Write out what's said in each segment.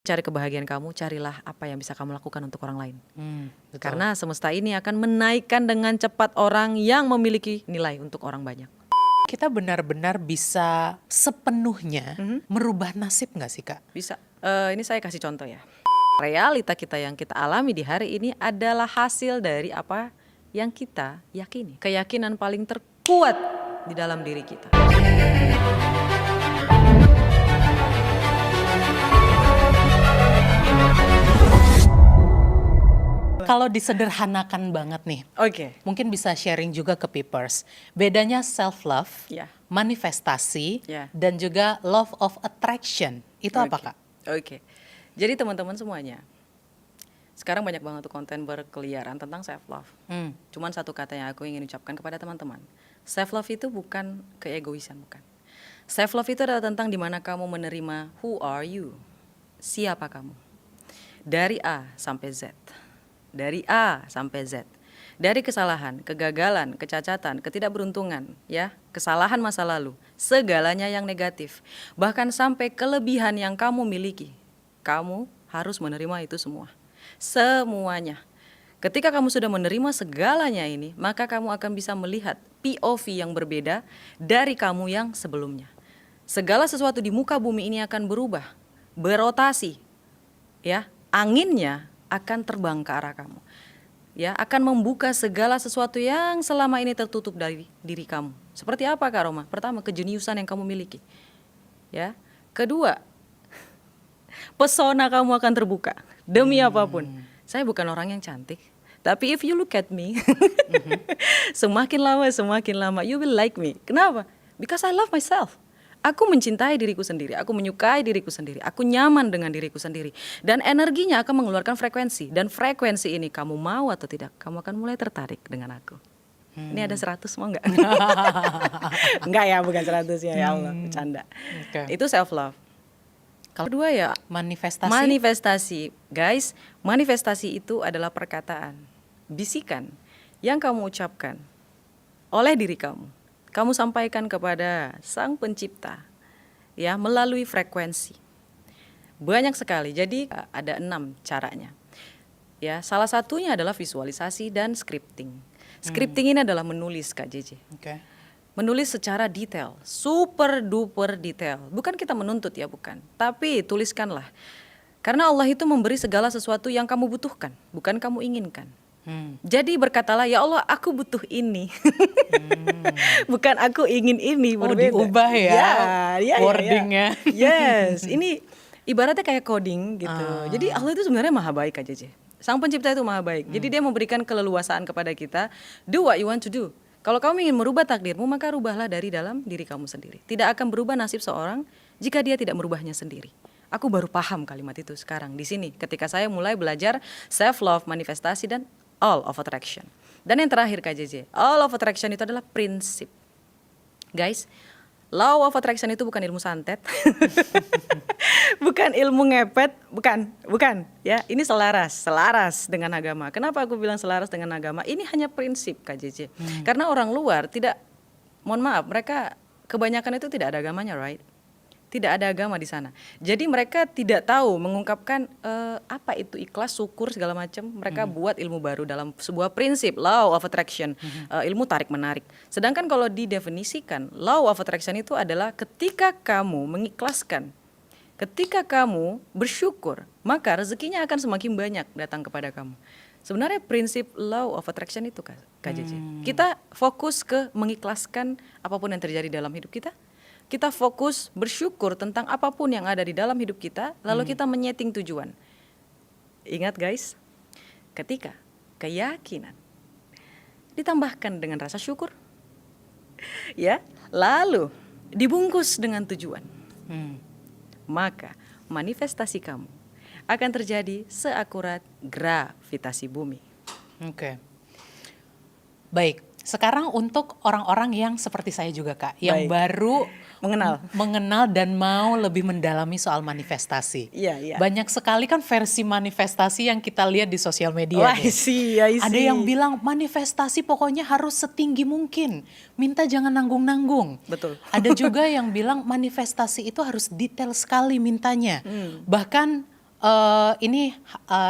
cari kebahagiaan kamu, carilah apa yang bisa kamu lakukan untuk orang lain. Betul. Karena semesta ini akan menaikkan dengan cepat orang yang memiliki nilai untuk orang banyak. Kita benar-benar bisa sepenuhnya merubah nasib nggak sih Kak? Bisa. Ini saya kasih contoh ya. Realita kita yang kita alami di hari ini adalah hasil dari apa yang kita yakini. Keyakinan paling terkuat di dalam diri kita. Kalau disederhanakan banget nih, Oke. mungkin bisa sharing juga ke Peepers. Bedanya self-love, Ya. manifestasi, Ya. dan juga love of attraction. Itu apa Kak? Oke. Jadi teman-teman semuanya, sekarang banyak banget tuh konten berkeliaran tentang self love. Cuman satu kata yang aku ingin ucapkan kepada teman-teman. Self love itu bukan keegoisan, bukan. Self love itu adalah tentang dimana kamu menerima who are you, siapa kamu, dari A sampai Z, dari A sampai Z, dari kesalahan, kegagalan, kecacatan, ketidakberuntungan, ya, kesalahan masa lalu, segalanya yang negatif, bahkan sampai kelebihan yang kamu miliki, kamu harus menerima itu semua. Semuanya. Ketika kamu sudah menerima segalanya ini, maka kamu akan bisa melihat POV yang berbeda dari kamu yang sebelumnya. Segala sesuatu di muka bumi ini akan berubah, berotasi. Ya, anginnya akan terbang ke arah kamu. Ya, akan membuka segala sesuatu yang selama ini tertutup dari diri kamu. Seperti apa Kak Roma? Pertama, kejeniusan yang kamu miliki. Ya. Kedua, pesona kamu akan terbuka demi apapun. Saya bukan orang yang cantik, tapi if you look at me, semakin lama you will like me. Kenapa? Because I love myself. Aku mencintai diriku sendiri, aku menyukai diriku sendiri, aku nyaman dengan diriku sendiri. Dan energinya akan mengeluarkan frekuensi. Dan frekuensi ini kamu mau atau tidak, kamu akan mulai tertarik dengan aku. Ini ada 100 mau nggak? Enggak ya, bukan 100 ya Allah, bercanda. Okay. Itu self love. Kalau kedua ya Manifestasi. manifestasi. Guys, manifestasi itu adalah perkataan, bisikan yang kamu ucapkan oleh diri kamu. Kamu sampaikan kepada Sang Pencipta ya melalui frekuensi. Banyak sekali. Jadi ada 6 caranya. Ya, salah satunya adalah visualisasi dan scripting. Scripting ini adalah menulis Kak JJ. Okay. Menulis secara detail, super duper detail. Bukan kita menuntut ya, bukan. Tapi tuliskanlah. Karena Allah itu memberi segala sesuatu yang kamu butuhkan, bukan kamu inginkan. Jadi berkatalah, ya Allah aku butuh ini. Bukan aku ingin ini, berbeda. Diubah ya, wordingnya. Yes, ini ibaratnya kayak coding gitu. Jadi Allah itu sebenarnya maha baik Kak JJ. Sang Pencipta itu maha baik. Jadi dia memberikan keleluasaan kepada kita. Do what you want to do. Kalau kamu ingin merubah takdirmu, maka rubahlah dari dalam diri kamu sendiri. Tidak akan berubah nasib seorang jika dia tidak merubahnya sendiri. Aku baru paham kalimat itu sekarang di sini ketika saya mulai belajar self love, manifestasi dan all of attraction. Dan yang terakhir Kak JJ, all of attraction itu adalah prinsip. Guys, law of attraction itu bukan ilmu santet. Bukan ilmu ngepet, bukan ya. Ini selaras dengan agama. Kenapa aku bilang selaras dengan agama? Ini hanya prinsip Kak JJ. Karena orang luar tidak, mohon maaf, mereka kebanyakan itu tidak ada agamanya, right? Tidak ada agama di sana. Jadi mereka tidak tahu mengungkapkan apa itu ikhlas, syukur segala macam. Mereka buat ilmu baru dalam sebuah prinsip law of attraction, ilmu tarik menarik. Sedangkan kalau didefinisikan law of attraction itu adalah ketika kamu mengikhlaskan, ketika kamu bersyukur, maka rezekinya akan semakin banyak datang kepada kamu. Sebenarnya prinsip law of attraction itu Kak JJ. Kita fokus ke mengikhlaskan apapun yang terjadi dalam hidup kita. Kita fokus bersyukur tentang apapun yang ada di dalam hidup kita, lalu kita menyeting tujuan. Ingat guys, ketika keyakinan ditambahkan dengan rasa syukur, ya, lalu dibungkus dengan tujuan, maka manifestasi kamu akan terjadi seakurat gravitasi bumi. Oke. Baik, sekarang untuk orang-orang yang seperti saya juga Kak, yang baru mengenal dan mau lebih mendalami soal manifestasi. Iya. Banyak sekali kan versi manifestasi yang kita lihat di sosial media. I see. Ada yang bilang manifestasi pokoknya harus setinggi mungkin, minta jangan nanggung-nanggung. Betul. Ada juga yang bilang manifestasi itu harus detail sekali mintanya. Bahkan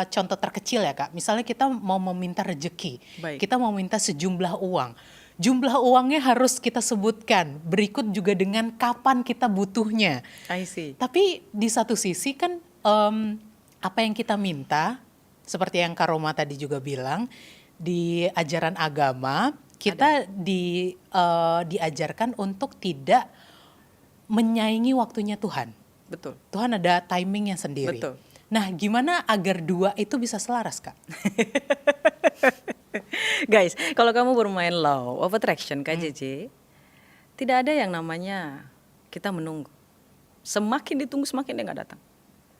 contoh terkecil ya Kak. Misalnya kita mau meminta rezeki, Baik. kita mau minta sejumlah uang. Jumlah uangnya harus kita sebutkan. Berikut juga dengan kapan kita butuhnya. I see. Tapi di satu sisi kan apa yang kita minta, seperti yang Kak Roma tadi juga bilang, di ajaran agama kita diajarkan untuk tidak menyaingi waktunya Tuhan. Betul. Tuhan ada timingnya sendiri. Betul. Nah, gimana agar dua itu bisa selaras, Kak? Guys, kalau kamu bermain law of attraction KJJ, tidak ada yang namanya kita menunggu. Semakin ditunggu semakin dia nggak datang.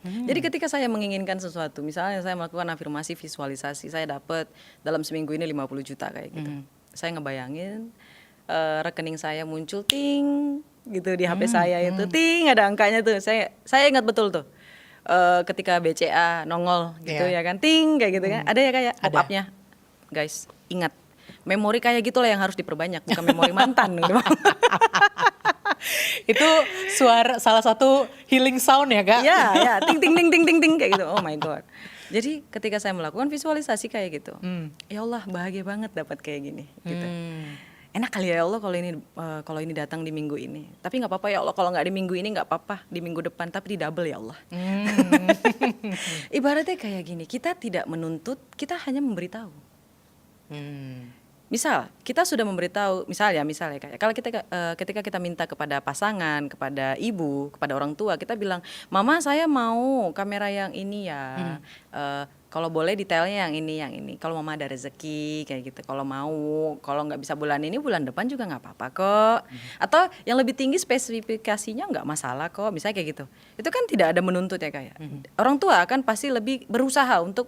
Jadi ketika saya menginginkan sesuatu, misalnya saya melakukan afirmasi visualisasi, saya dapat dalam seminggu ini 50 juta kayak gitu. Saya ngebayangin rekening saya muncul ting gitu di HP saya itu ting ada angkanya tuh. Saya ingat betul tuh. Ketika BCA nongol gitu ya kan ting kayak gitu kan. Ada ya kayak pop-up-nya. Guys, ingat, memori kayak gitulah yang harus diperbanyak, bukan memori mantan gitu. Itu salah satu healing sound ya Kak? Ya, ting ting ting ting ting ting kayak gitu. Oh my god. Jadi ketika saya melakukan visualisasi kayak gitu, ya Allah bahagia banget dapat kayak gini. Gitu. Enak kali ya Allah kalau ini datang di minggu ini. Tapi nggak apa-apa ya Allah kalau nggak di minggu ini nggak apa-apa di minggu depan tapi di double ya Allah. Ibaratnya kayak gini, kita tidak menuntut, kita hanya memberitahu. Misal kita sudah memberitahu, misalnya kayak kalau ketika kita minta kepada pasangan, kepada ibu, kepada orang tua, kita bilang, mama saya mau kamera yang ini ya, kalau boleh detailnya yang ini. Kalau mama ada rezeki kayak gitu, kalau nggak bisa bulan ini, bulan depan juga nggak apa-apa kok. Atau yang lebih tinggi spesifikasinya nggak masalah kok, misalnya kayak gitu. Itu kan tidak ada menuntut ya kayak. Orang tua kan pasti lebih berusaha untuk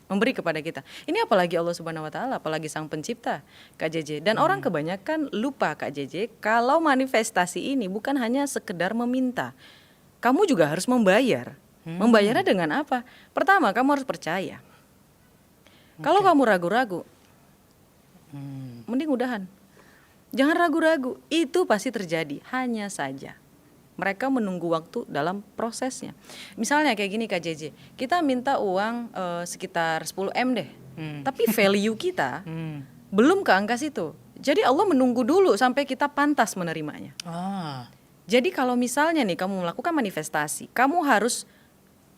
memberi kepada kita. Ini apalagi Allah Subhanahu wa taala, apalagi Sang Pencipta, Kak JJ. Dan orang kebanyakan lupa Kak JJ, kalau manifestasi ini bukan hanya sekedar meminta. Kamu juga harus membayar. Membayarnya dengan apa? Pertama, kamu harus percaya. Kalau kamu ragu-ragu, mending udahan. Jangan ragu-ragu, itu pasti terjadi, hanya saja mereka menunggu waktu dalam prosesnya. Misalnya kayak gini Kak JJ, kita minta uang sekitar 10 M deh, tapi value kita belum ke angka situ. Jadi Allah menunggu dulu sampai kita pantas menerimanya. Jadi kalau misalnya nih kamu melakukan manifestasi, kamu harus,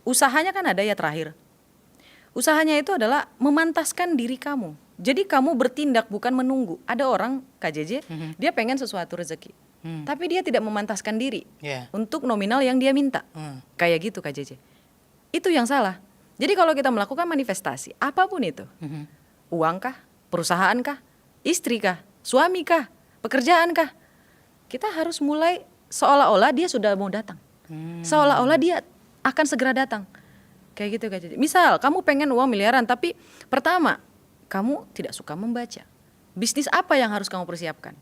usahanya kan ada ya terakhir. Usahanya itu adalah memantaskan diri kamu. Jadi kamu bertindak bukan menunggu. Ada orang Kak JJ, dia pengen sesuatu rezeki. Tapi dia tidak memantaskan diri untuk nominal yang dia minta. Kayak gitu Kak JJ. Itu yang salah. Jadi kalau kita melakukan manifestasi, apapun itu, uang kah, perusahaan kah, istri kah, suami kah, pekerjaan kah, kita harus mulai seolah-olah dia sudah mau datang. Seolah-olah dia akan segera datang. Kayak gitu Kak JJ. Misal kamu pengen uang miliaran, tapi pertama kamu tidak suka membaca. Bisnis apa yang harus kamu persiapkan?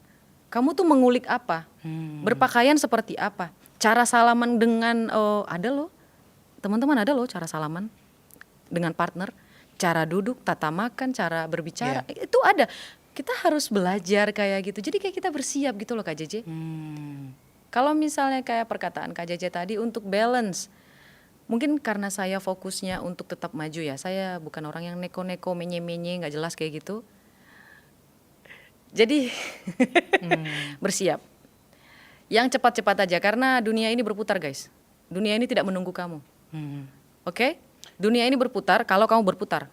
Kamu tuh mengulik apa? Berpakaian seperti apa? Cara salaman dengan ada loh, teman-teman ada loh cara salaman dengan partner, cara duduk, tata makan, cara berbicara, itu ada. Kita harus belajar kayak gitu. Jadi kayak kita bersiap gitu loh Kak JJ. Kalau misalnya kayak perkataan Kak JJ tadi untuk balance, mungkin karena saya fokusnya untuk tetap maju ya. Saya bukan orang yang neko-neko, menye-menye, nggak jelas kayak gitu. Jadi bersiap. Yang cepat-cepat aja karena dunia ini berputar guys. Dunia ini tidak menunggu kamu. Oke? Dunia ini berputar kalau kamu berputar.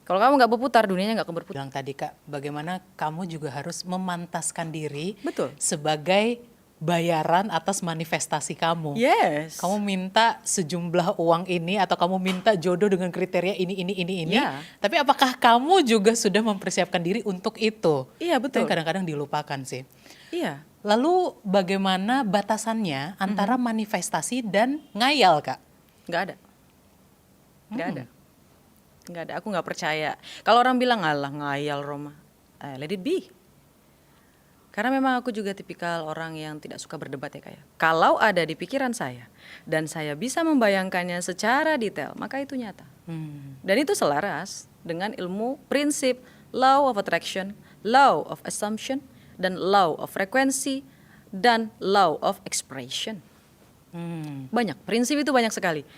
Kalau kamu nggak berputar, dunianya nggak akan berputar. Bilang tadi Kak, bagaimana kamu juga harus memantaskan diri Betul. sebagai bayaran atas manifestasi kamu. Yes. Kamu minta sejumlah uang ini atau kamu minta jodoh dengan kriteria ini. Ya. Tapi apakah kamu juga sudah mempersiapkan diri untuk itu? Iya Itu betul. yang kadang-kadang dilupakan sih. Iya. Lalu bagaimana batasannya antara manifestasi dan ngayal Kak? Nggak ada. Nggak ada. Aku nggak percaya. Kalau orang bilang alah ngayal Roma, let it be. Karena memang aku juga tipikal orang yang tidak suka berdebat ya kayak. Kalau ada di pikiran saya dan saya bisa membayangkannya secara detail, maka itu nyata. Dan itu selaras dengan ilmu prinsip law of attraction, law of assumption, dan law of frekuensi, dan law of expression. Banyak, prinsip itu banyak sekali.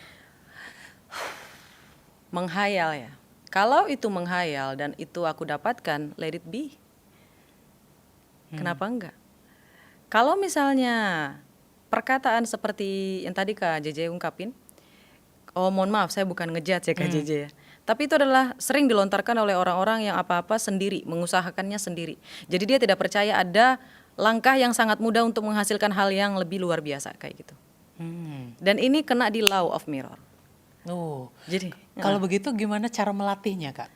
Menghayal ya. Kalau itu menghayal dan itu aku dapatkan, let it be. Kenapa enggak? Kalau misalnya perkataan seperti yang tadi Kak JJ ungkapin, oh mohon maaf saya bukan ngejudge ya Kak JJ ya. Tapi itu adalah sering dilontarkan oleh orang-orang yang apa-apa sendiri, mengusahakannya sendiri. Jadi dia tidak percaya ada langkah yang sangat mudah untuk menghasilkan hal yang lebih luar biasa kayak gitu. Dan ini kena di law of mirror. Oh, Jadi kalau begitu gimana cara melatihnya, Kak?